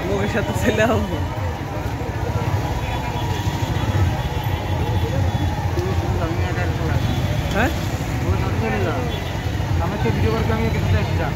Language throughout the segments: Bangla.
মুখের সাথে ছেলে হবে। হ্যাঁ আমাকে ভিডিও করতে আমি কিছু একটা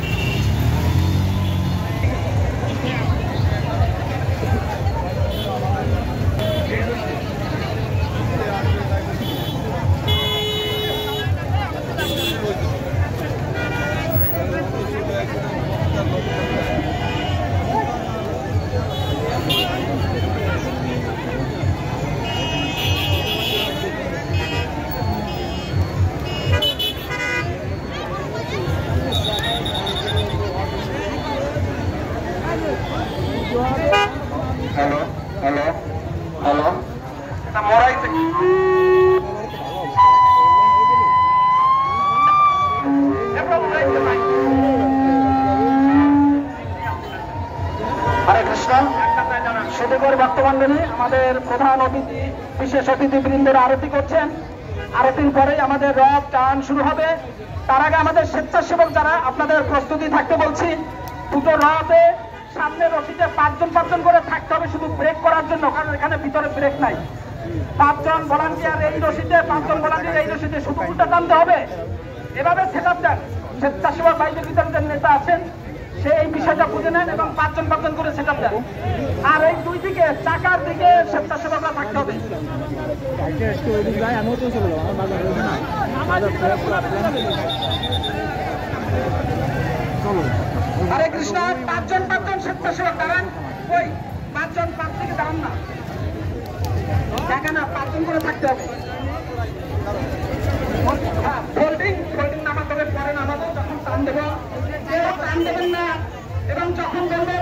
হ্যালো হ্যালো হ্যালো এটা মরাইছে কি হরে কৃষ্ণ। সুদীপুর বর্তমান দিনে আমাদের প্রধান অতিথি বিশেষ অতিথিবৃন্দের আরতি করছেন। আরতির পরেই আমাদের রথ টান শুরু হবে। তার আগে আমাদের স্বেচ্ছাসেবক যারা আপনাদের প্রস্তুতি থাকতে বলছি। দুটো রথে সামনে রশিতে 5 জন করে থাকতে হবে শুধু ব্রেক করার জন্য, কারণ এখানে ভিতরে ব্রেক নাই। 5 জন ভলান্টিয়ার এই রশিতে, 5 জন ভলান্টিয়ার এই রশিতে, শুধু উল্টা টানতে হবে। এভাবে সেট আপ দেন। স্বেচ্ছাসেবক বাইরের ভিতরে যে নেতা আছেন সে এই বিষয়টা বুঝে নেন এবং 5 জন করে সেট আপ দেন। আর এই দুই দিকে চাকার দিকে স্বেচ্ছাসেবকরা থাকতে হবে। হরে কৃষ্ণ। 5 জন স্বেচ্ছাসেবক দাঁড়ান। ওই 5 জন 5 থেকে দাঁড়ান না, দেখা না 5 জন করে থাকতে হবে। ফোল্ডিং নামাতে হবে, পরে নামাবো। যখন টান দেবো কেউ টান দেবেন না এবং যখন বলবো